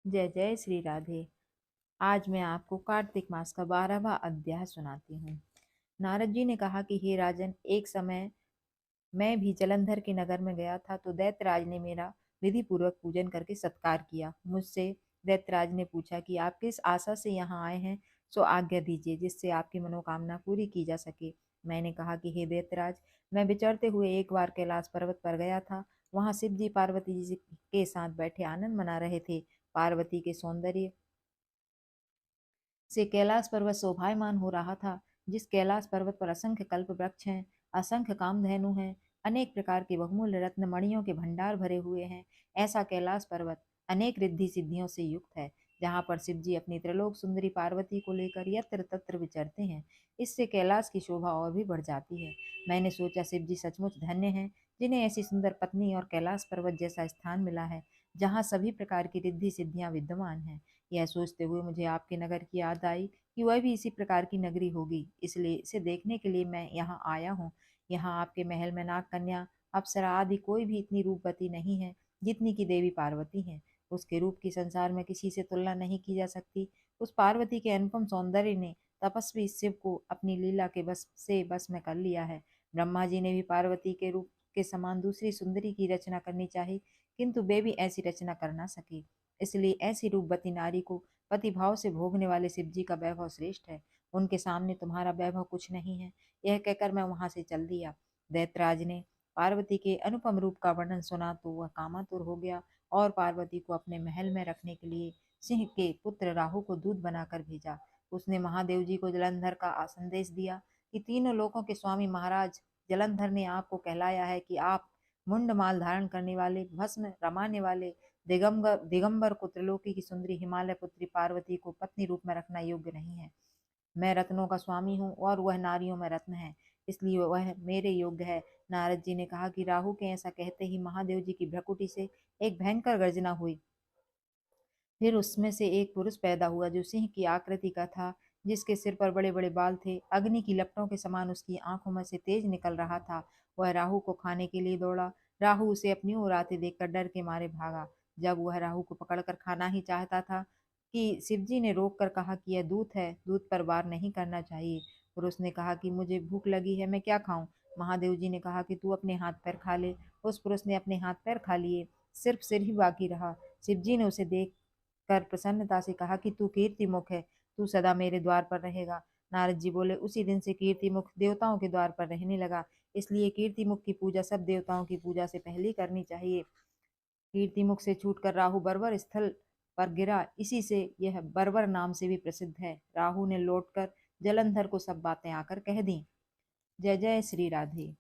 जय जय श्री राधे। आज मैं आपको कार्तिक मास का 12वां अध्याय सुनाती हूँ। नारद जी ने कहा कि हे राजन, एक समय मैं भी जलंधर के नगर में गया था तो दैत्यराज ने मेरा विधि पूर्वक पूजन करके सत्कार किया। मुझसे दैत्यराज ने पूछा कि आप किस आशा से यहाँ आए हैं, सो आज्ञा दीजिए जिससे आपकी मनोकामना पूरी की जा सके। मैंने कहा कि हे दैत्यराज, मैं विचरते हुए एक बार कैलाश पर्वत पर गया था। वहां शिव जी पार्वती जी के साथ बैठे आनंद मना रहे थे। पार्वती के सौंदर्य से कैलाश पर्वत शोभायमान हो रहा था। जिस कैलाश पर्वत पर असंख्य कल्प वृक्ष हैं, असंख्य कामधेनु हैं, अनेक प्रकार के बहुमूल्य रत्न मणियों के भंडार भरे हुए हैं, ऐसा कैलाश पर्वत अनेक रिद्धि सिद्धियों से युक्त है, जहाँ पर शिव जी अपनी त्रिलोक सुंदरी पार्वती को लेकर यत्र तत्र विचरते हैं। इससे कैलाश की शोभा और भी बढ़ जाती है। मैंने सोचा शिव जी सचमुच धन्य हैं, जिन्हें ऐसी सुंदर पत्नी और कैलाश पर्वत जैसा स्थान मिला है, जहाँ सभी प्रकार की रिद्धि सिद्धियां विद्यमान हैं। यह सोचते हुए मुझे आपके नगर की याद आई कि वह भी इसी प्रकार की नगरी होगी, इसलिए इसे देखने के लिए मैं यहाँ आया हूँ। यहाँ आपके महल में नाग कन्या, अप्सरा आदि कोई भी इतनी रूपवती नहीं है जितनी की देवी पार्वती है। उसके रूप की संसार में किसी से तुलना नहीं की जा सकती। उस पार्वती के अनुपम सौंदर्य ने तपस्वी शिव को अपनी लीला के बस में कर लिया है। ब्रह्मा जी ने भी पार्वती के रूप के समान दूसरी सुंदरी की रचना करनी चाहिए, किंतु वे भी ऐसी रचना कर ना सके। इसलिए ऐसी रूपवती नारी को पतिभाव से भोगने वाले शिव जी का वैभव श्रेष्ठ है। उनके सामने तुम्हारा वैभव कुछ नहीं है। यह कहकर मैं वहां से चल दिया। दैत्यराज ने पार्वती के अनुपम रूप का वर्णन सुना तो वह कामातुर हो गया और पार्वती को अपने महल में रखने के लिए सिंह के पुत्र राहु को दूत बनाकर भेजा। उसने महादेव जी को जलंधर का संदेश दिया कि तीनों लोकों के स्वामी महाराज जलंधर ने आपको कहलाया है कि आप मुंड माल धारण करने वाले, भस्म रमाने वाले दिगंबर दिगंबर को त्रिलोकी की सुंदरी हिमालय पुत्री पार्वती को पत्नी रूप में रखना योग्य नहीं है। मैं रत्नों का स्वामी हूँ और वह नारियों में रत्न है, इसलिए वह मेरे योग्य है। नारद जी ने कहा कि राहु के ऐसा कहते ही महादेव जी की भ्रकुटी से एक भयंकर गर्जना हुई। फिर उसमें से एक पुरुष पैदा हुआ जो सिंह की आकृति का था, जिसके सिर पर बड़े बड़े बाल थे। अग्नि की लपटों के समान उसकी आंखों में से तेज निकल रहा था। वह राहु को खाने के लिए दौड़ा। राहु उसे अपनी ओर आते देखकर डर के मारे भागा। जब वह राहु को पकड़कर खाना ही चाहता था कि शिवजी ने रोक कर कहा कि यह दूत है, दूत पर वार नहीं करना चाहिए। पुरुष ने कहा कि मुझे भूख लगी है, मैं क्या खाऊं। महादेव जी ने कहा कि तू अपने हाथ पैर खा ले। उस पुरुष ने अपने हाथ पैर खा लिए, सिर्फ सिर ही बाकी रहा। शिवजी ने उसे देख कर प्रसन्नता से कहा कि तू कीर्तिमुख है, तू सदा मेरे द्वार पर रहेगा। नारद जी बोले, उसी दिन से कीर्तिमुख देवताओं के द्वार पर रहने लगा। इसलिए कीर्तिमुख की पूजा सब देवताओं की पूजा से पहले करनी चाहिए। कीर्तिमुख से छूटकर राहु बर्बर स्थल पर गिरा, इसी से यह बर्बर नाम से भी प्रसिद्ध है। राहु ने लौटकर जलंधर को सब बातें आकर कह दी। जय जय श्री राधे।